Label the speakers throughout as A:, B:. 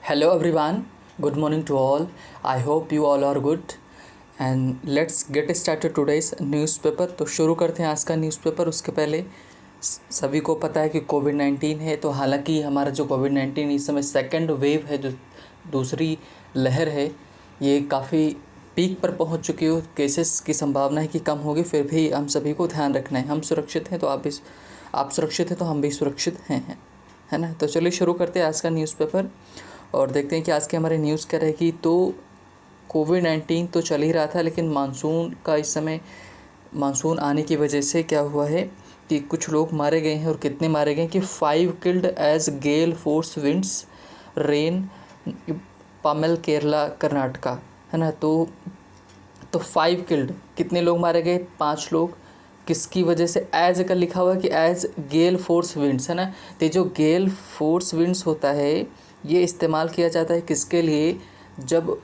A: Hello everyone, good morning to all. I hope you all are good and let's get started today's newspaper. तो शुरू करते हैं आज का न्यूज़पेपर। उसके पहले सभी को पता है कि कोविड-19 है। तो हालांकि हमारा जो कोविड-19 इस समय सेकंड वेव है, जो दूसरी लहर है, ये काफ़ी पीक पर पहुंच चुकी हो। केसेस की संभावना है कि कम होगी, फिर भी हम सभी को ध्यान रखना है। हम सुरक्षित हैं तो आप सुरक्षित हैं तो हम भी सुरक्षित हैं, है ना। तो चलिए शुरू करते हैं आज का न्यूज़पेपर और देखते हैं कि आज के हमारे न्यूज़ क्या रहेगी। तो कोविड-19 तो चल ही रहा था, लेकिन मानसून का इस समय मानसून आने की वजह से क्या हुआ है कि कुछ लोग मारे गए हैं। और कितने मारे गए कि 5 killed as gale force winds rain पामेल केरला कर्नाटका, है ना। तो 5 किल्ड, कितने लोग मारे गए? 5 लोग। किसकी वजह से? एज का लिखा हुआ है कि एज गेल फोर्स विंड्स, है ना। तो जो गेल फोर्स विंड्स होता है, ये इस्तेमाल किया जाता है किसके लिए? जब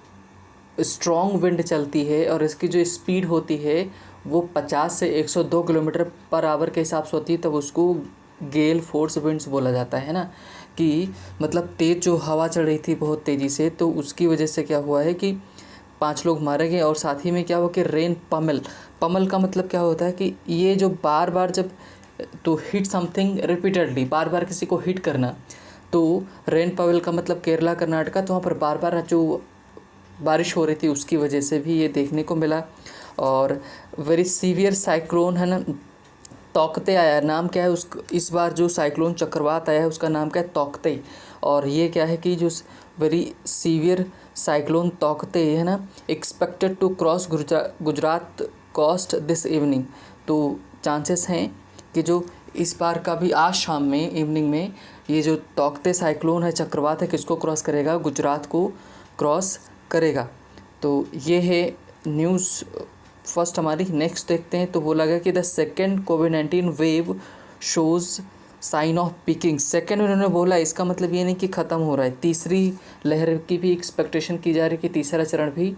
A: स्ट्रॉन्ग विंड चलती है और इसकी जो स्पीड होती है वो 50 से 102 किलोमीटर पर आवर के हिसाब से होती है, तब उसको गेल फोर्स विंड्स बोला जाता है ना। कि मतलब तेज़ जो हवा चल रही थी बहुत तेज़ी से, तो उसकी वजह से क्या हुआ है कि 5 लोग मारे गए। और साथ ही में क्या हुआ कि रेन पमल का मतलब क्या होता है कि ये जो बार बार जब तो हिट समथिंग रिपीटेडली, बार बार किसी को हिट करना। तो रेन पवेल का मतलब केरला कर्नाटका, तो वहाँ पर बार बार जो बारिश हो रही थी उसकी वजह से भी ये देखने को मिला। और वेरी सीवियर साइक्लोन, है ना, तौकते आया। नाम क्या है इस बार जो साइक्लोन चक्रवात आया है उसका नाम क्या है? तौकते। और ये क्या है कि जो वेरी सीवियर साइक्लोन तौकते, है ना, expected to cross Gujarat coast this evening. तो चांसेस हैं कि जो इस बार का भी आज शाम में, इवनिंग में, ये जो तौकते साइक्लोन है, चक्रवात है, किसको क्रॉस करेगा? गुजरात को क्रॉस करेगा। तो ये है न्यूज़ फर्स्ट हमारी। नेक्स्ट देखते हैं। तो बोला गया कि द सेकेंड कोविड-19 wave shows sign of peaking. Second उन्होंने बोला, इसका मतलब ये नहीं कि ख़त्म हो रहा है। तीसरी लहर की भी एक्सपेक्टेशन की जा रही है कि तीसरा चरण भी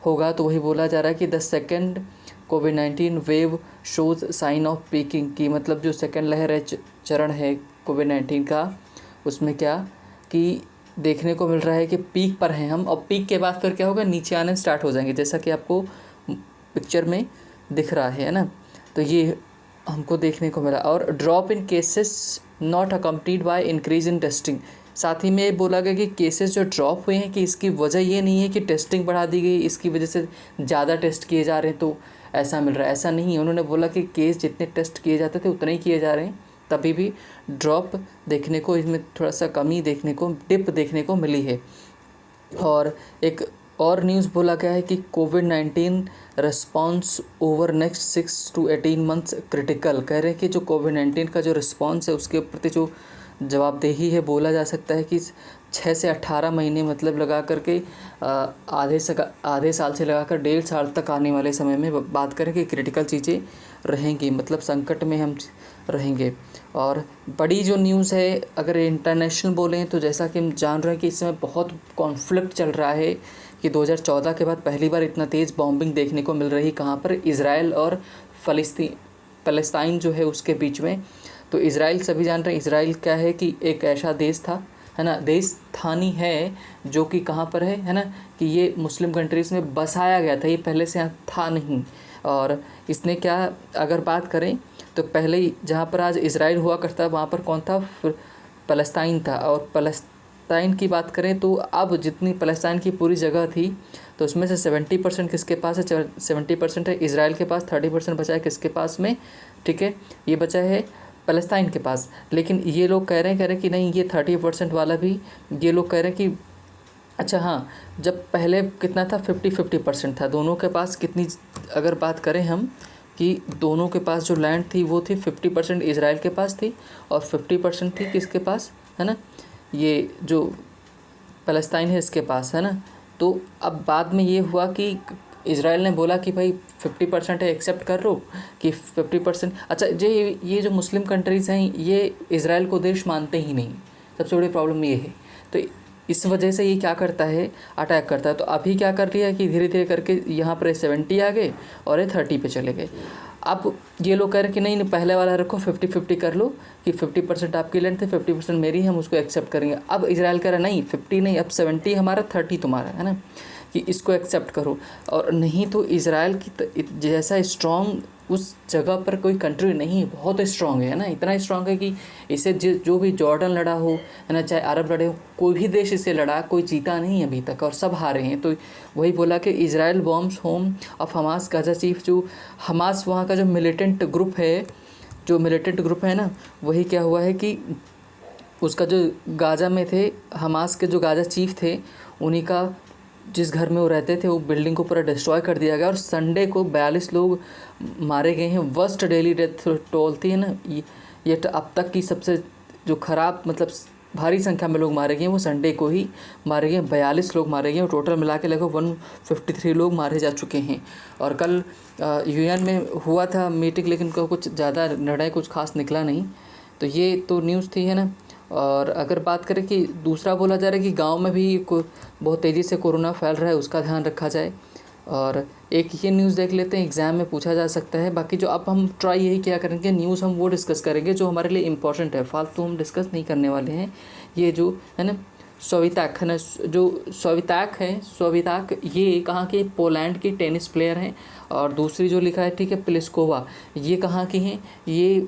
A: होगा। तो वही बोला जा रहा है कि द सेकेंड कोविड-19 wave shows sign of peaking, की मतलब जो सेकेंड लहर है, चरण है कोविड-19 का, उसमें क्या कि देखने को मिल रहा है कि पीक पर हैं हम। और पीक के बाद फिर क्या होगा? नीचे आने स्टार्ट हो जाएंगे, जैसा कि आपको पिक्चर में दिख रहा है ना। तो ये हमको देखने को मिला। और drop in cases not accompanied by increase in testing. साथ ही में बोला गया कि केसेस जो ड्रॉप हुए हैं कि इसकी वजह ये नहीं है कि टेस्टिंग बढ़ा दी गई, इसकी वजह से ज़्यादा टेस्ट किए जा रहे हैं तो ऐसा मिल रहा है, ऐसा नहीं है। उन्होंने बोला कि केस जितने टेस्ट किए जाते थे उतने ही किए जा रहे हैं, तभी भी ड्रॉप देखने को, इसमें थोड़ा सा कमी देखने को, डिप देखने को मिली है। और एक और न्यूज़ बोला गया है कि कोविड-19 response over next 6 to 18 months critical. कह रहे हैं कि जो कोविड-19 का जो रिस्पॉन्स है उसके प्रति जो जवाबदेही है, बोला जा सकता है कि 6 से 18 महीने मतलब लगा करके आधे साल से लगा कर 1.5 साल तक आने वाले समय में बात करें कि क्रिटिकल चीज़ें रहेंगी, मतलब संकट में हम रहेंगे। और बड़ी जो न्यूज़ है, अगर इंटरनेशनल बोलें तो जैसा कि हम जान रहे हैं कि इस समय बहुत कॉन्फ्लिक्ट चल रहा है कि 2014 के बाद पहली बार इतना तेज़ बॉम्बिंग देखने को मिल रही, कहाँ पर? इज़राइल और फ़लस्तीन जो है उसके बीच में। तो इज़राइल, सभी जान रहे हैं इज़राइल क्या है कि एक ऐसा देश था, है ना, देश स्थानी है, जो कि कहाँ पर है ना, कि ये मुस्लिम कंट्रीज़ में बसाया गया था, ये पहले से यहाँ था नहीं। और इसने क्या, अगर बात करें तो पहले ही जहाँ पर आज इज़राइल हुआ करता वहाँ पर कौन था? फ़लस्तीन था। और फ़लस्तीन की बात करें तो अब जितनी फ़लस्तीन की पूरी जगह थी, तो उसमें से 70% किसके पास है? 70% है इज़राइल के पास, 30% बचा है किसके पास में? ठीक है, ये बचा है फ़लस्तीन के पास। लेकिन ये लोग कह रहे हैं कि नहीं, ये 30% वाला भी, ये लोग कह रहे हैं कि अच्छा हाँ, जब पहले कितना था? 50-50% था दोनों के पास। कितनी, अगर बात करें हम कि दोनों के पास जो लैंड थी वो थी 50% इज़राइल के पास थी और 50% थी किसके पास, है ना, ये जो फ़लस्तीन है इसके पास, है ना। तो अब बाद में ये हुआ कि इज़राइल ने बोला कि भाई 50% है, एक्सेप्ट कर लो कि 50%। अच्छा, ये जो मुस्लिम कंट्रीज़ हैं ये इज़राइल को देश मानते ही नहीं, सबसे बड़ी प्रॉब्लम ये है। तो इस वजह से ये क्या करता है? अटैक करता है। तो अभी क्या कर रही है कि धीरे धीरे करके यहाँ पर 70 आ गए और ये 30 पे चले गए। अब ये लोग कह रहे कि नहीं नहीं, पहले वाला रखो, 50-50 कर लो कि 50% आपकी लैंड थी, 50% मेरी, हम उसको एक्सेप्ट करेंगे। अब इजराइल कह रहा नहीं, 50 नहीं, अब 70 हमारा, 30 तुम्हारा, है ना, कि इसको एक्सेप्ट करो। और नहीं तो इजराइल की जैसा स्ट्रॉन्ग उस जगह पर कोई कंट्री नहीं है, बहुत स्ट्रॉन्ग है ना, इतना स्ट्रॉन्ग है कि इसे जो भी जॉर्डन लड़ा हो, है ना, चाहे अरब लड़े हो, कोई भी देश इसे लड़ा, कोई जीता नहीं अभी तक, और सब हारे हैं। तो वही बोला कि Israel bombs home of Hamas Gaza chief, जो हमास वहाँ का जो मिलिटेंट ग्रुप है ना, वही क्या हुआ है कि उसका जो गाजा में थे, हमास के जो गाजा चीफ थे, उन्हीं का जिस घर में वो रहते थे, वो बिल्डिंग को पूरा डिस्ट्रॉय कर दिया गया। और संडे को 42 लोग मारे गए हैं। वर्स्ट डेली डेथ टोल थी, है ना, ये तो अब तक की सबसे जो ख़राब, मतलब भारी संख्या में लोग मारे गए हैं, वो संडे को ही मारे गए। 42 लोग मारे गए, टोटल मिला के लगभग 153 लोग मारे जा चुके हैं। और कल यूएन में हुआ था मीटिंग, लेकिन कुछ ज़्यादा निर्णय कुछ खास निकला नहीं। तो ये तो न्यूज़ थी, है ना। और अगर बात करें कि दूसरा बोला जा रहा है कि गांव में भी बहुत तेज़ी से कोरोना फैल रहा है, उसका ध्यान रखा जाए। और एक ये न्यूज़ देख लेते हैं, एग्ज़ाम में पूछा जा सकता है। बाकी जो अब हम ट्राई यही क्या करेंगे, न्यूज़ हम वो डिस्कस करेंगे जो हमारे लिए इम्पोर्टेंट है, फालतू हम डिस्कस नहीं करने वाले हैं। ये जो है ना स्वियातेक है ना, जो स्वियातेक ये कहाँ के, पोलैंड की टेनिस प्लेयर हैं। और दूसरी जो लिखा है, ठीक है, प्लिस्कोवा, ये कहाँ की हैं, ये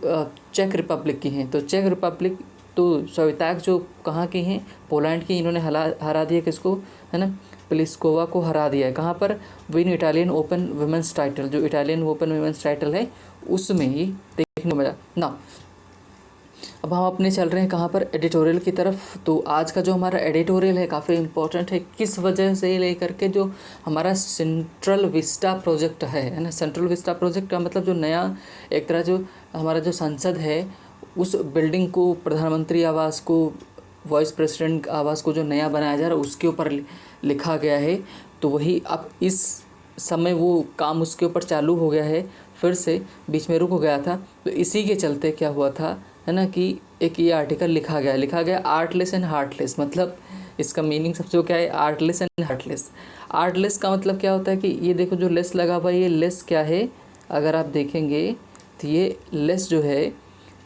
A: चेक रिपब्लिक की हैं। तो चेक रिपब्लिक, तो स्वियातेक जो कहाँ के हैं, पोलैंड की, इन्होंने हरा दिया किसको, है ना, प्लिस्कोवा को हरा दिया है। कहाँ पर, win Italian open women's title, जो इटालियन ओपन वुमेंस टाइटल है उसमें ही देखने को मिला ना। अब हम अपने चल रहे हैं कहाँ पर, एडिटोरियल की तरफ। तो आज का जो हमारा एडिटोरियल है काफ़ी इम्पोर्टेंट है, किस वजह से लेकर के जो हमारा सेंट्रल विस्टा प्रोजेक्ट है ना। सेंट्रल विस्टा प्रोजेक्ट का मतलब जो नया एक तरह जो हमारा जो संसद है, उस बिल्डिंग को, प्रधानमंत्री आवास को, वाइस प्रेसिडेंट आवास को जो नया बनाया जा रहा है, उसके ऊपर लिखा गया है। तो वही अब इस समय वो काम उसके ऊपर चालू हो गया है, फिर से बीच में रुक गया था। तो इसी के चलते क्या हुआ था, है ना, कि एक ये आर्टिकल लिखा गया आर्टलेस एंड हार्टलेस। मतलब इसका मीनिंग सबसे क्या है, आर्टलेस एंड हार्टलेस। आर्टलेस का मतलब क्या होता है कि ये देखो जो लेस लगा हुआ है, ये लेस क्या है, अगर आप देखेंगे तो ये लेस जो है,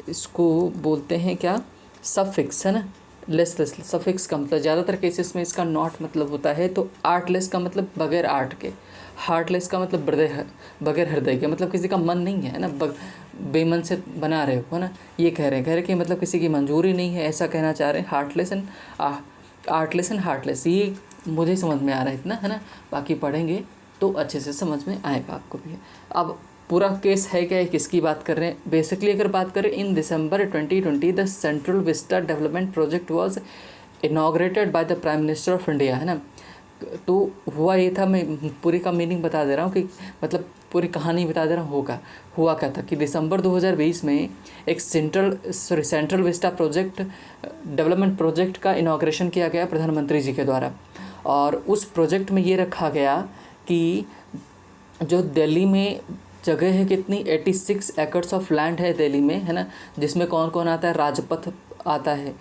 A: इसको बोलते हैं क्या, सफिक्स, है ना। लेस सफिक्स का मतलब ज़्यादातर केसेस में इसका नॉट मतलब होता है। तो आर्टलेस का मतलब बगैर आर्ट के, हार्टलेस का मतलब बगैर हृदय के, मतलब किसी का मन नहीं है ना, बेमन से बना रहे हो, है ना, ये कह रहे हैं कि मतलब किसी की मंजूरी नहीं है, ऐसा कहना चाह रहे हैं। आर्टलेस एंड हार्टलेस, ये मुझे समझ में आ रहा है इतना, है ना। बाकी पढ़ेंगे तो अच्छे से समझ में आएगा आपको भी। अब पूरा केस है क्या है, किसकी बात कर रहे हैं, बेसिकली अगर बात करें, इन दिसंबर 2020 the Central Vista development project was inaugurated by the prime minister of India, है ना। तो हुआ ये था, मैं पूरी का मीनिंग बता दे रहा हूँ कि मतलब पूरी कहानी बता दे रहा हूँ। हुआ क्या था कि दिसंबर 2020 में एक central Vista project development project का इनॉग्रेशन किया गया प्रधानमंत्री जी के द्वारा। और उस प्रोजेक्ट में ये रखा गया कि जो दिल्ली में जगह है कितनी, 86 एकड़्स ऑफ लैंड है दिल्ली में, है ना, जिसमें कौन कौन आता है, राजपथ आता है,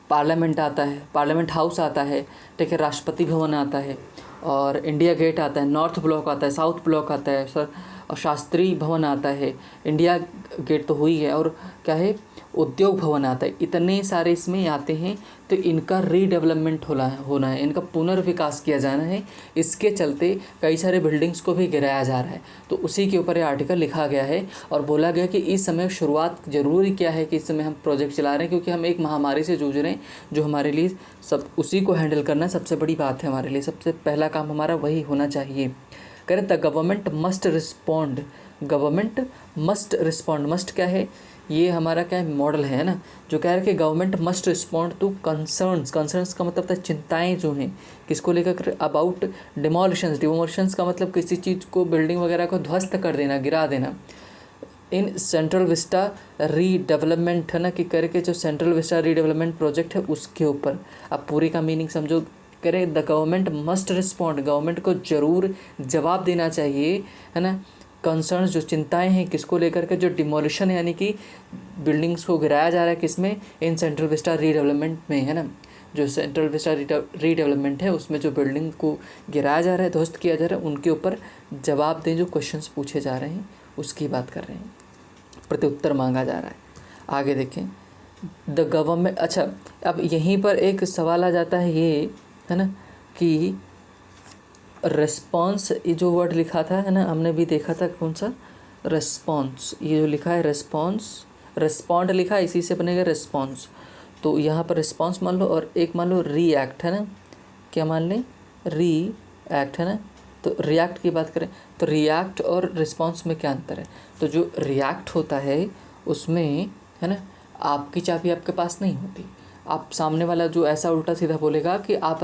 A: पार्लियामेंट आता है, पार्लियामेंट हाउस आता है, ठीक है, राष्ट्रपति भवन आता है, और इंडिया गेट आता है, नॉर्थ ब्लॉक आता है, साउथ ब्लॉक आता है सर, और शास्त्री भवन आता है, इंडिया गेट तो हुई है, और क्या है, उद्योग भवन आता है। इतने सारे इसमें आते हैं। तो इनका रीडेवलपमेंट होना है, इनका पुनर्विकास किया जाना है। इसके चलते कई सारे बिल्डिंग्स को भी गिराया जा रहा है। तो उसी के ऊपर ये आर्टिकल लिखा गया है और बोला गया कि इस समय शुरुआत ज़रूरी क्या है कि इस समय हम प्रोजेक्ट चला रहे हैं, क्योंकि हम एक महामारी से जूझ रहे हैं, जो हमारे लिए सब उसी को हैंडल करना सबसे बड़ी बात है। हमारे लिए सबसे पहला काम हमारा वही होना चाहिए। करें the government must respond, must क्या है, ये हमारा क्या है, मॉडल है ना, जो कह रहा है कि government must respond to concerns का मतलब था चिंताएं जो हैं किसको लेकर, अबाउट डिमोलिशंस का मतलब किसी चीज़ को, बिल्डिंग वगैरह को ध्वस्त कर देना, गिरा देना। इन सेंट्रल विस्टा रीडेवलपमेंट, है ना, कि करके जो सेंट्रल विस्टा रीडेवलपमेंट प्रोजेक्ट है उसके ऊपर। अब पूरी का मीनिंग समझो, करें the government must respond, government को ज़रूर जवाब देना चाहिए, है ना। कंसर्न्स जो चिंताएं हैं किसको लेकर के, जो डिमोलिशन यानी कि बिल्डिंग्स को गिराया जा रहा है किसमें, इन सेंट्रल विस्टा रीडेवलपमेंट में, है ना। जो सेंट्रल विस्टा रीडेवलपमेंट है उसमें जो बिल्डिंग को गिराया जा रहा है, ध्वस्त किया जा रहा है, उनके ऊपर जवाब दें, जो क्वेश्चंस पूछे जा रहे हैं उसकी बात कर रहे हैं, प्रत्युत्तर मांगा जा रहा है। आगे देखें, द गवर्नमेंट, अच्छा अब यहीं पर एक सवाल आ जाता है, ये है ना कि रिस्पॉन्स, ये जो वर्ड लिखा था है ना, हमने भी देखा था कौन सा, रिस्पॉन्स, ये जो लिखा है रिस्पॉन्स, रिस्पॉन्ड लिखा है, इसी से बनेगा रिस्पॉन्स। तो यहाँ पर रिस्पॉन्स मान लो और एक मान लो रिएक्ट, है ना, क्या मान लें, रिएक्ट, है ना। तो रिएक्ट की बात करें तो रिएक्ट और रिस्पॉन्स में क्या अंतर है, तो जो रिएक्ट होता है उसमें है ना, आपकी चाबी आपके पास नहीं होती, आप सामने वाला जो ऐसा उल्टा सीधा बोलेगा कि आप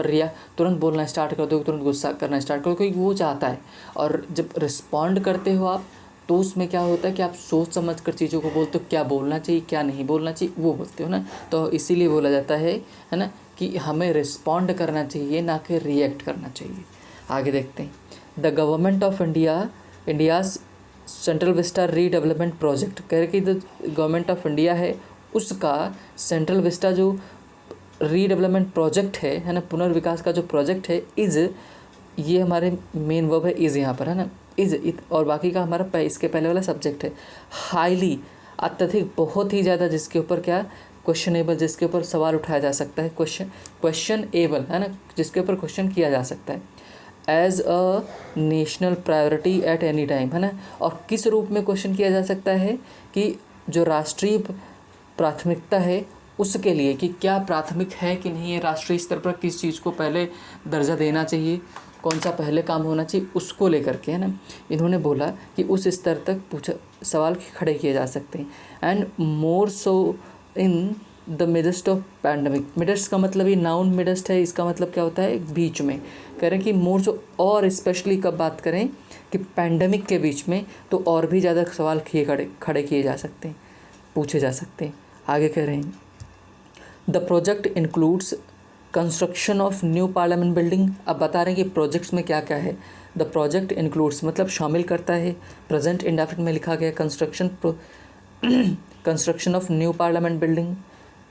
A: तुरंत बोलना स्टार्ट कर दो, तुरंत गुस्सा करना स्टार्ट करो, क्योंकि वो चाहता है। और जब रिस्पॉन्ड करते हो आप, तो उसमें क्या होता है कि आप सोच समझ कर चीज़ों को बोलते हो, क्या बोलना चाहिए क्या नहीं बोलना चाहिए वो बोलते हो ना। तो इसीलिए बोला जाता है ना, कि हमें रिस्पॉन्ड करना चाहिए ना कि रिएक्ट करना चाहिए। आगे देखते हैं, the government of India's central Vista redevelopment project, कह रहे कि द गवर्नमेंट ऑफ इंडिया है उसका सेंट्रल विस्टा जो रीडेवलपमेंट प्रोजेक्ट है ना, पुनर्विकास का जो प्रोजेक्ट है, इज़, ये हमारे मेन वर्ब है इज़ यहाँ पर, है ना, इज़, और बाकी का हमारा इसके पहले वाला सब्जेक्ट है। हाईली, अत्यधिक, बहुत ही ज़्यादा, जिसके ऊपर क्या, क्वेश्चनेबल, जिसके ऊपर सवाल उठाया जा सकता है, क्वेश्चनेबल, है ना, जिसके ऊपर क्वेश्चन किया जा सकता है। As a national priority at any time, है ना, और किस रूप में क्वेश्चन किया जा सकता है कि जो राष्ट्रीय प्राथमिकता है उसके लिए, कि क्या प्राथमिक है कि नहीं है, राष्ट्रीय स्तर पर किस चीज़ को पहले दर्जा देना चाहिए, कौन सा पहले काम होना चाहिए, उसको लेकर के, है ना, इन्होंने बोला कि उस स्तर तक सवाल खड़े किए जा सकते हैं। And more so in the midst of pandemic, midst का मतलब ये नाउन मिडस्ट है, इसका मतलब क्या होता है, बीच में, कह रहे हैं कि मोर सो, और स्पेशली कब बात करें कि पैंडमिक के बीच में, तो और भी ज़्यादा सवाल खड़े किए जा सकते हैं, पूछे जा सकते हैं। आगे कह रहे हैं, the project includes construction of new parliament building. अब बता रहे हैं कि प्रोजेक्ट्स में क्या क्या है। द प्रोजेक्ट इंक्लूड्स मतलब शामिल करता है, प्रेजेंट इंडेफिनिट में लिखा गया, construction of new parliament building,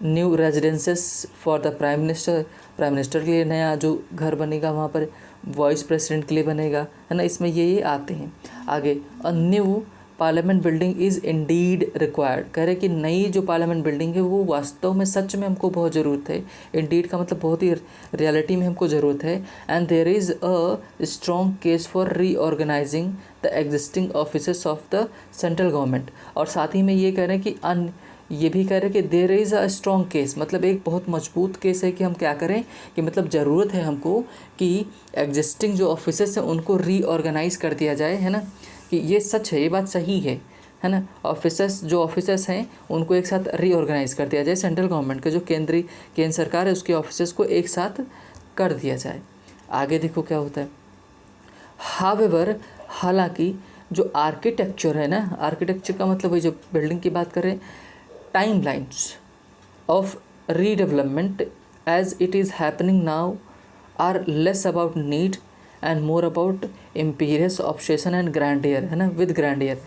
A: new residences for the prime minister के लिए नया जो घर बनेगा वहाँ पर, वाइस प्रेसिडेंट के लिए बनेगा, है ना, इसमें ये आते हैं। आगे, a new parliament building is Indeed required, कह रहे कि नई जो पार्लियामेंट बिल्डिंग है वो वास्तव में सच में हमको बहुत ज़रूरत है। इंडीड का मतलब बहुत ही रियलिटी में हमको ज़रूरत है। And there is a strong case for reorganising the existing offices of the central government. और साथ ही में ये कह रहे हैं कि ये भी कह रहे हैं कि there is a strong case, मतलब एक बहुत मजबूत केस है कि हम क्या करें, कि मतलब ज़रूरत है हमको कि एग्जिस्टिंग जो ऑफिसेस हैं उनको रीऑर्गेनाइज कर दिया जाए, है ना, कि ये सच है, ये बात सही है ना, ऑफिसर्स हैं उनको एक साथ रीऑर्गेनाइज कर दिया जाए, सेंट्रल गवर्नमेंट के जो केंद्र सरकार है उसके ऑफिसर्स को एक साथ कर दिया जाए। आगे देखो क्या होता है, हावेवर, हालांकि जो आर्किटेक्चर है ना, आर्किटेक्चर का मतलब वही जो बिल्डिंग की बात करें, timelines of redevelopment as it is happening now are less about need and more about imperious obsession and grandeur, है ना, विद ग्रैंडियर।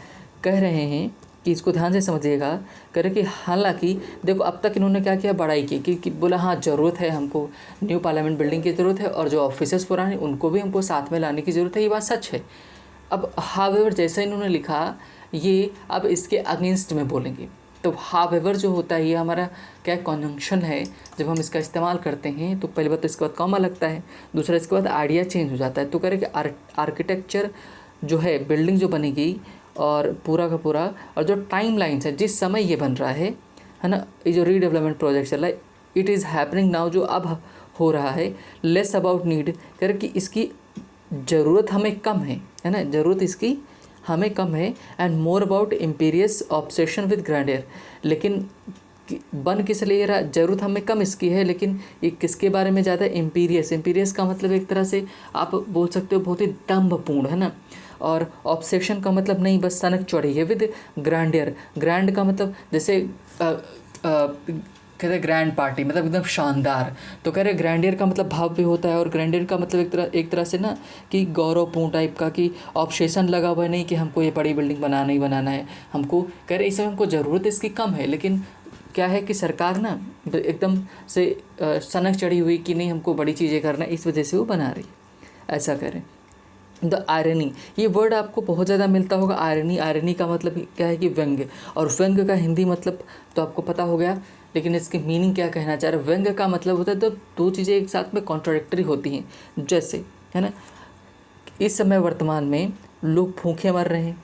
A: कह रहे हैं कि इसको ध्यान से समझिएगा, कह रहे कि हालांकि देखो अब तक इन्होंने क्या किया, बड़ाई की कि बोला हाँ ज़रूरत है हमको न्यू पार्लियामेंट बिल्डिंग की ज़रूरत है, और जो ऑफिसर्स पुराने उनको भी हमको साथ में लाने की ज़रूरत है, ये बात सच है। अब हावेवर जैसा इन्होंने लिखा, ये अब इसके अगेंस्ट में बोलेंगे, तो हावेवर जो होता है ये हमारा क्या कॉन्जंक्शन है, जब हम इसका इस्तेमाल करते हैं तो पहली बात तो इसके बाद कॉमा लगता है, दूसरा इसके बाद आइडिया चेंज हो जाता है। तो कह रहे कि आर्किटेक्चर जो है, बिल्डिंग जो बनेगी और पूरा का पूरा, और जो टाइम लाइन्स है जिस समय ये बन रहा है ना, ये जो रीडेवलपमेंट प्रोजेक्ट चल रहा है, इट इज़ हैपनिंग नाउ, जो अब हो रहा है, लेस अबाउट नीड, कह रहे कि इसकी ज़रूरत हमें कम है ना, ज़रूरत इसकी हमें कम है, and more about imperious obsession with grandeur, लेकिन बन किस लिए रहा, ज़रूरत हमें कम इसकी है, लेकिन ये किसके बारे में ज़्यादा, इम्पीरियस का मतलब एक तरह से आप बोल सकते हो बहुत ही दम्भपूर्ण, है ना, और ऑब्सेशन का मतलब नहीं बस सनक चढ़ी है, विद ग्रैंडियर, ग्रैंड का मतलब जैसे कहते हैं ग्रैंड पार्टी, मतलब एकदम शानदार, तो कह रहे ग्रैंडियर का मतलब भव्य होता है, और ग्रैंडियर का मतलब एक तरह से ना कि गौरवपूर्ण टाइप का, कि ऑब्सेशन लगा हुआ है नहीं कि हमको ये बड़ी बिल्डिंग बनाना ही बनाना है, हमको कह रहे इस समय हमको ज़रूरत इसकी कम है, लेकिन क्या है कि सरकार ना तो एकदम से सनक चढ़ी हुई कि नहीं हमको बड़ी चीज़ें करना है, इस वजह से वो बना रही है, ऐसा करें। द आयरनी, ये वर्ड आपको बहुत ज़्यादा मिलता होगा। आयरनी, आयरनी का मतलब क्या है कि व्यंग्य, और व्यंग्य का हिंदी मतलब तो आपको पता हो गया, लेकिन इसकी मीनिंग क्या कहना चाह रहे हैं। व्यंग्य का मतलब होता है तो दो चीज़ें एक साथ में कॉन्ट्राडिक्टरी होती हैं, जैसे है ना, इस समय वर्तमान में लोग भूखे मर रहे हैं,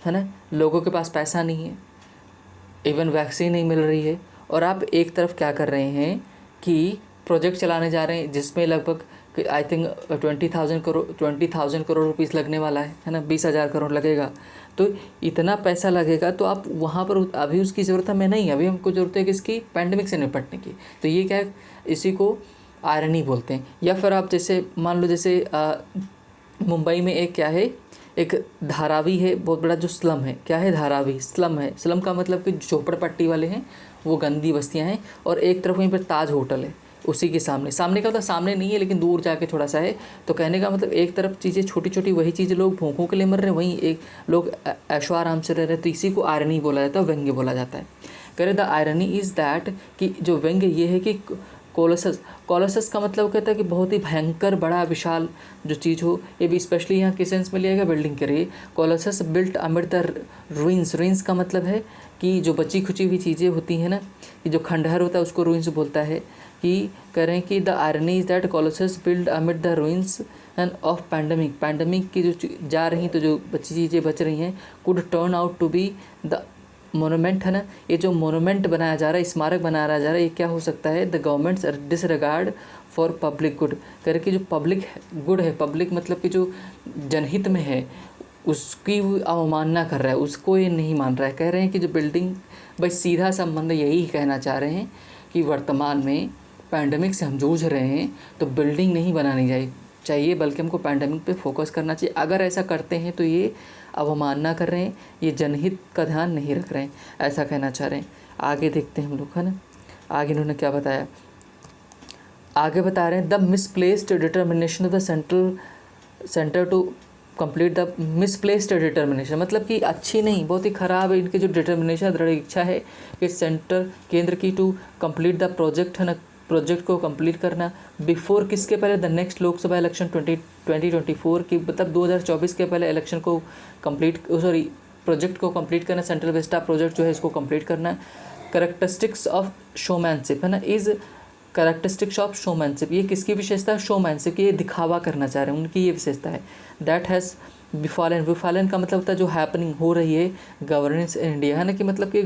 A: है ना, लोगों के पास पैसा नहीं है, इवन वैक्सीन नहीं मिल रही है, और आप एक तरफ क्या कर रहे हैं कि प्रोजेक्ट चलाने जा रहे हैं जिसमें लगभग आई थिंक 20,000 करोड़ रुपीस लगने वाला है ना, 20,000 करोड़ लगेगा। तो इतना पैसा लगेगा तो आप वहाँ पर अभी उसकी ज़रूरत हमें नहीं है, अभी हमको ज़रूरत है किसकी, पैंडमिक से निपटने की। तो ये क्या है, इसी को आयरनी बोलते हैं। या फिर आप जैसे मान लो, जैसे मुंबई में एक क्या है, एक धारावी है बहुत बड़ा जो स्लम है, क्या है, धारावी स्लम है। स्लम का मतलब कि झोपड़पट्टी वाले हैं, वो गंदी बस्तियां हैं, और एक तरफ वहीं पर ताज होटल है, उसी के सामने, सामने का मतलब सामने नहीं है लेकिन दूर जाके थोड़ा सा है। तो कहने का मतलब एक तरफ चीज़ें छोटी छोटी, वही चीज़ें लोग भूखों के लिए मर रहे हैं, वहीं एक लोग ऐशो आराम से रह रहे हैं। तो इसी को आयरनी बोला जाता है, व्यंग्य बोला जाता है। कह रहे द आयरनी इज़ दैट, कि जो व्यंग्य ये है कि कोलोसस, कोलोसस का मतलब कहता है कि बहुत ही भयंकर बड़ा विशाल जो चीज़ हो। ये भी स्पेशली यहाँ किस सेंस में लिया गया, बिल्डिंग के लिए। Colossus built amid the ruins, ruins का मतलब है कि जो बची खुची हुई चीज़ें होती हैं ना, कि जो खंडहर होता है उसको रूइंस बोलता है। कि कह रहे हैं कि the irony is that Colossus built amid the ruins end of pandemic, pandemic की जो जा रही तो जो बची चीज़ें बच रही हैं, could turn out to be the monument, है ना, ये जो मोनूमेंट बनाया जा रहा है, स्मारक बनाया जा रहा है, ये क्या हो सकता है, the governments disregard for public good. कह रहे कि जो पब्लिक गुड है, पब्लिक मतलब कि जो जनहित में है, उसकी अवमानना कर रहा है, उसको ये नहीं मान रहा है। कह रहे हैं कि जो बिल्डिंग, भाई सीधा संबंध यही कहना चाह रहे हैं कि वर्तमान में पैंडमिक से हम जूझ रहे हैं, तो बिल्डिंग नहीं बनानी चाहिए, बल्कि हमको पैंडमिक पे फोकस करना चाहिए। अगर ऐसा करते हैं तो ये अवमानना कर रहे हैं, ये जनहित का ध्यान नहीं रख रहे हैं, ऐसा कहना चाह रहे हैं। आगे देखते हैं हम लोग, है ना, आगे इन्होंने क्या बताया। आगे बता रहे हैं the misplaced determination of the centre to complete the misplaced determination, मतलब कि अच्छी नहीं, बहुत ही ख़राब है इनकी जो डिटर्मिनेशन, दृढ़ इच्छा है कि सेंटर केंद्र की टू कंप्लीट द प्रोजेक्ट, है ना, प्रोजेक्ट को कंप्लीट करना बिफोर किसके पहले, द नेक्स्ट लोकसभा इलेक्शन 2024 की, मतलब 2024 के पहले इलेक्शन को कंप्लीट, सॉरी प्रोजेक्ट को कंप्लीट करना, सेंट्रल विस्टा प्रोजेक्ट जो है इसको कंप्लीट करना। करेक्टरिस्टिक्स ऑफ शोमैनशिप, है ना, इज़ करेक्टरिस्टिक्स ऑफ शोमैनशिप, ये किसकी विशेषता है, शोमैनशिप, ये दिखावा करना चाह रहे हैं, उनकी ये विशेषता है। दैट हैज़ बिफॉलन, बिफॉलन का मतलब होता है जो हैपनिंग हो रही है गवर्नेंस इन इंडिया, है ना, कि मतलब कि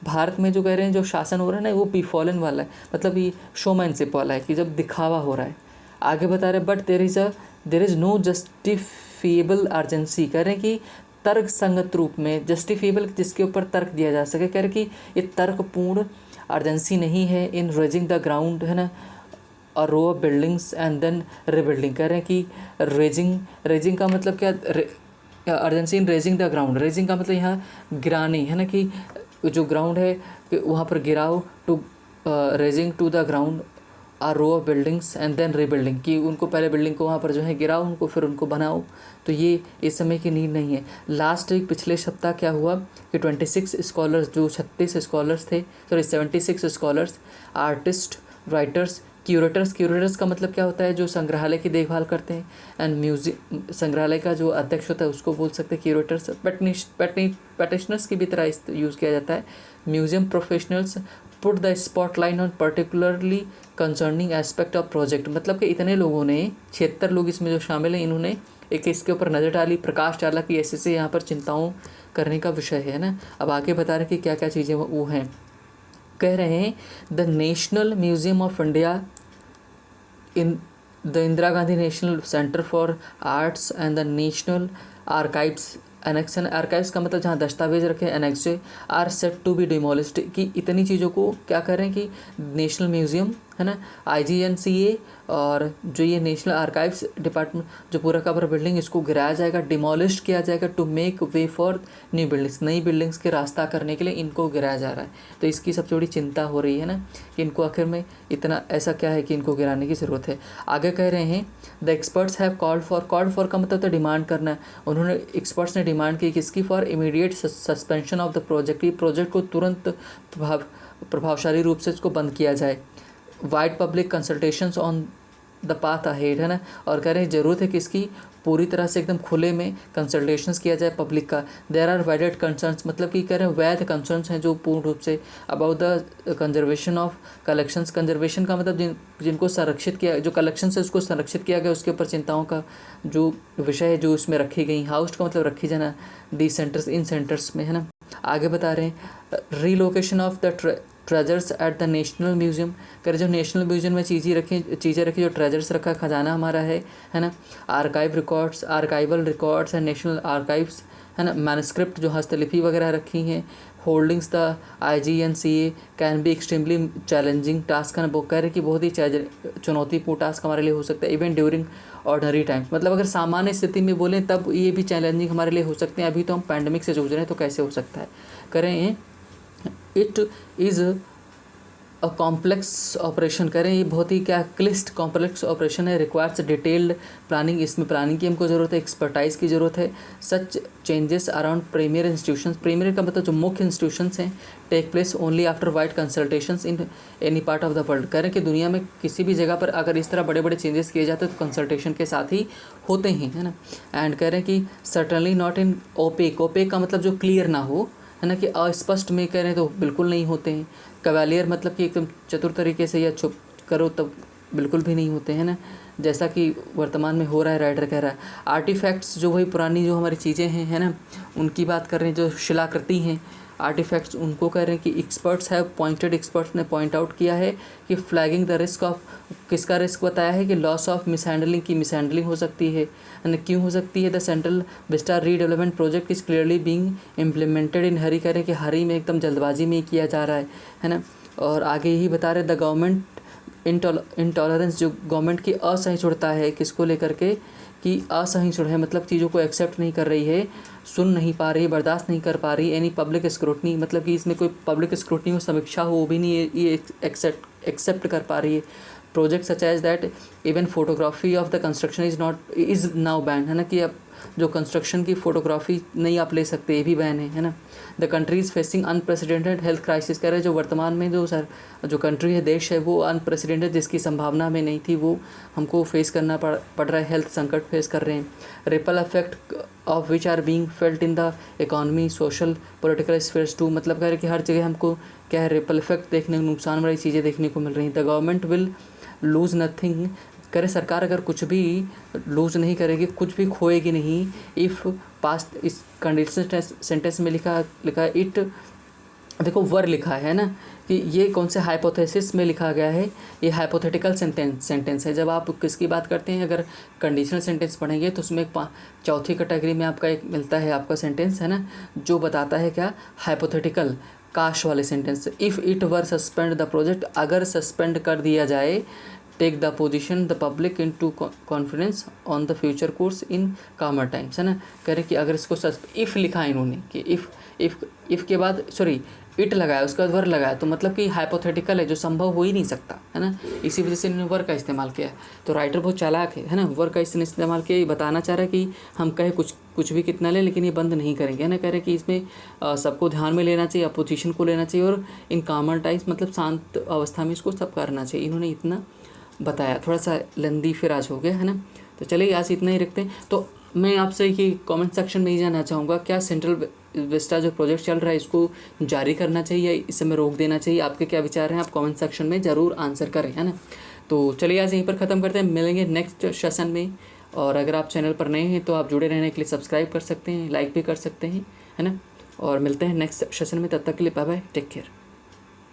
A: भारत में जो कह रहे हैं जो शासन हो रहा है ना, वो बिफॉलन वाला है, मतलब ये शोमैनशिप वाला है, कि जब दिखावा हो रहा है। आगे बता रहे but there is no justifiable urgency, कह रहे हैं कि तर्क संगत रूप में, जस्टिफिएबल जिसके ऊपर तर्क दिया जा सके, कह रहे कि ये तर्कपूर्ण अर्जेंसी नहीं है इन रेजिंग द ग्राउंड, है ना, और row of buildings and then rebuilding. कह रहे हैं कि रेजिंग का मतलब क्या, urgency in raising the ground, raising का मतलब यहाँ गिरानी, है ना, कि जो ग्राउंड है कि वहाँ पर गिराओ, to razing to the ground or row of buildings and then rebuilding, कि उनको पहले बिल्डिंग को वहाँ पर जो है गिराओ, उनको फिर उनको बनाओ। तो ये इस समय की नीड नहीं है। लास्ट वीक पिछले सप्ताह क्या हुआ कि 26 स्कॉलर्स, जो 36 स्कॉलर्स थे, sorry 76 scholars, artist, writers, curators का मतलब क्या होता है, जो संग्रहालय की देखभाल करते हैं, एंड म्यूजियम, संग्रहालय का जो अध्यक्ष होता है उसको बोल सकते हैं क्यूरेटर्स। पैटिशनर्स की भी तरह यूज़ किया जाता है। Museum professionals put the spotlight on particularly concerning aspect of project, मतलब कि इतने लोगों ने, 76 लोग इसमें जो शामिल हैं, इन्होंने एक इसके ऊपर नज़र डाली, प्रकाश डाला कि ऐसे से यहाँ पर चिंताओं करने का विषय है ना। अब आगे बता रहे कि क्या क्या चीज़ें वो हैं। कह रहे हैं the national museum of India, in the Indira Gandhi national centre for arts and the national archives annexe, archives का मतलब जहाँ दस्तावेज रखे, annexe are set to be demolished, कि इतनी चीज़ों को क्या कर रहे हैं कि नेशनल म्यूज़ियम, है ना, IGNCA और जो ये नेशनल आर्काइव्स डिपार्टमेंट, जो पूरा का पूरा बिल्डिंग, इसको गिराया जाएगा, डिमोलिश्ड किया जाएगा, to make way for new buildings, नई बिल्डिंग्स के रास्ता करने के लिए इनको गिराया जा रहा है। तो इसकी सबसे बड़ी चिंता हो रही है ना, कि इनको आखिर में इतना ऐसा क्या है कि इनको गिराने की ज़रूरत है। आगे कह रहे हैं the experts have called for का मतलब तो डिमांड करना है। उन्होंने, एक्सपर्ट्स ने डिमांड की किसकी, for immediate suspension of the project, ये प्रोजेक्ट को तुरंत प्रभावशाली रूप से इसको बंद किया जाए। Wide public consultations on the path ahead, है ना। और कह रहे हैं ज़रूरत है कि इसकी पूरी तरह से एकदम खुले में कंसल्टेशंस किया जाए पब्लिक का। देयर आर वैलिड कंसर्न्स, मतलब कि कह रहे हैं वैध कंसर्न्स हैं जो पूर्ण रूप say about the conservation of collections. Conservation का मतलब जिनको संरक्षित किया, जो कलेक्शन है उसको संरक्षित किया गया, उसके ऊपर चिंताओं का जो विषय है जो उसमें रखी गई। हाउस्ड का मतलब रखी जाना, दी सेंटर्स, इन सेंटर्स में, है ना। आगे बता रहे हैं relocation of the treasures at the national museum. कर जो नेशनल म्यूजियम में चीज़ें रखी, जो ट्रेजर्स रखा, खजाना हमारा है ना। Archival records and national archives, है ना। मैनुस्क्रिप्ट जो हस्तलिपि वगैरह रखी हैं। Holdings the IGNCA can be extremely challenging task, है ना। वो कह रहे कि बहुत ही चुनौतीपूर्ण टास्क हमारे लिए हो सकता है। इवन ड्यूरिंग ऑर्डनरी टाइम्स, मतलब अगर सामान्य स्थिति में बोलें तब ये भी चैलेंजिंग हमारे लिए हो सकते हैं। अभी तो हम पैंडमिक से जूझ रहे हैं, तो कैसे हो सकता है। करें it is a complex operation, करें ये बहुत ही क्या क्लिष्ट कॉम्प्लेक्स ऑपरेशन है। रिक्वायर्स डिटेल्ड प्लानिंग, इसमें प्लानिंग की हमको ज़रूरत है, एक्सपर्टाइज की ज़रूरत है। Such changes around premier institutions, premier का मतलब जो मुख्य इंस्टीट्यूशंस हैं, take place only after wide consultations in any part of the world. कह रहे हैं कि दुनिया में किसी भी जगह पर अगर इस तरह बड़े बड़े चेंजेस किए जाते हैं तो कंसल्टेशन के साथ ही होते हैं, है ना। एंड कह रहे हैं कि certainly not in opaque, opaque का मतलब जो क्लियर ना हो, है ना, कि अस्पष्ट में कह रहे हैं तो बिल्कुल नहीं होते हैं। कवालियर मतलब कि एकदम चतुर तरीके से या छुप करो तब बिल्कुल भी नहीं होते हैं ना, जैसा कि वर्तमान में हो रहा है। राइटर कह रहा है आर्टिफैक्ट्स, जो वही पुरानी जो हमारी चीज़ें हैं, है ना, उनकी बात कर रहे हैं, जो शिलाकृति हैं आर्टिफैक्ट्स, उनको कह रहे हैं कि एक्सपर्ट्स ने पॉइंट आउट किया है कि फ्लैगिंग द रिस्क ऑफ, किसका रिस्क बताया है कि लॉस ऑफ मिसहैंडलिंग की, मिसहैंडलिंग हो सकती है। क्यों हो सकती है। The Central Vista redevelopment project is clearly being implemented in hurry, कह रहे हैं कि हरी में एकदम जल्दबाजी में किया जा रहा है ना। और आगे यही बता रहे द गवर्नमेंट इंटॉलरेंस, जो गवर्नमेंट की असहिष्णुता है किसको लेकर के, कि असहिष्णु है, मतलब चीज़ों को एक्सेप्ट नहीं कर रही है, सुन नहीं पा रही, बर्दाश्त नहीं कर पा रही। एनी पब्लिक स्क्रूटनी, मतलब कि इसमें कोई पब्लिक स्क्रूटनी हो, समीक्षा हो, वो भी नहीं ये एक्सेप्ट कर पा रही है। Project such as that even photography of the construction is now ban, है ना, कि अब जो कंस्ट्रक्शन की फ़ोटोग्राफी नहीं आप ले सकते, ये भी बैन है ना। The country is facing unprecedented health crisis, कह रहे हैं जो वर्तमान में जो कंट्री है, देश है, वो अनप्रेसिडेंटेड, जिसकी संभावना में नहीं थी, वो हमको फेस करना पड़ रहा है, हेल्थ संकट फेस कर रहे हैं। Ripple effect of which are being felt in the economy, social, political spheres too, मतलब कह रहे हैं कि हर जगह हमको क्या है, रिपल इफेक्ट देखने को, नुकसान वाली चीज़ें देखने को मिल रही हैं। The government will lose nothing, करे सरकार अगर कुछ भी लूज़ नहीं करेगी, कुछ भी खोएगी नहीं। इफ़ पास्ट, इस कंडीशन सेंटेंस में लिखा इट, देखो वर लिखा है ना, कि ये कौन से हाइपोथेसिस में लिखा गया है, ये हाइपोथेटिकल सेंटेंस है। जब आप किसकी बात करते हैं, अगर कंडीशनल सेंटेंस पढ़ेंगे तो उसमें एक चौथी कैटेगरी में आपका एक मिलता है आपका सेंटेंस, है ना, जो बताता है क्या, हाइपोथेटिकल काश वाले sentence. If it were suspend the project, अगर सस्पेंड कर दिया जाए, take the position the public into confidence on the future course in calmer times, है ना। कह रहे कि अगर इसको इफ़ लिखा है इन्होंने कि इफ़ के बाद इट लगाया, उसके बाद वर लगाया, तो मतलब कि हाइपोथेटिकल है, जो संभव हो ही नहीं सकता, है ना। इसी वजह से इन्होंने वर का इस्तेमाल किया है। तो राइटर बहुत चालाक है ना, वर का इसने इस्तेमाल किया, ये बताना चाह रहा है कि हम कहे कुछ भी कितना लें, लेकिन ये बंद नहीं करेंगे, है ना। कह रहे कि इसमें सबको ध्यान में लेना चाहिए, अपोजिशन को लेना चाहिए, और इन कामर टाइम्स मतलब शांत अवस्था में इसको सब करना चाहिए। इन्होंने इतना बताया, थोड़ा सा लंदी फिर आज हो गया, है ना। तो चलिए आज इतना ही रखते हैं। तो मैं आपसे ये कमेंट सेक्शन में ही जानना चाहूँगा, क्या सेंट्रल विस्टा जो प्रोजेक्ट चल रहा है इसको जारी करना चाहिए या इस समय रोक देना चाहिए, आपके क्या विचार हैं, आप कमेंट सेक्शन में ज़रूर आंसर करें, है ना। तो चलिए आज यहीं पर ख़त्म करते हैं, मिलेंगे नेक्स्ट सेशन में। और अगर आप चैनल पर नए हैं तो आप जुड़े रहने के लिए सब्सक्राइब कर सकते हैं, लाइक भी कर सकते हैं, है ना। और मिलते हैं नेक्स्ट सेशन में, तब तक के लिए बाय बाय, टेक केयर।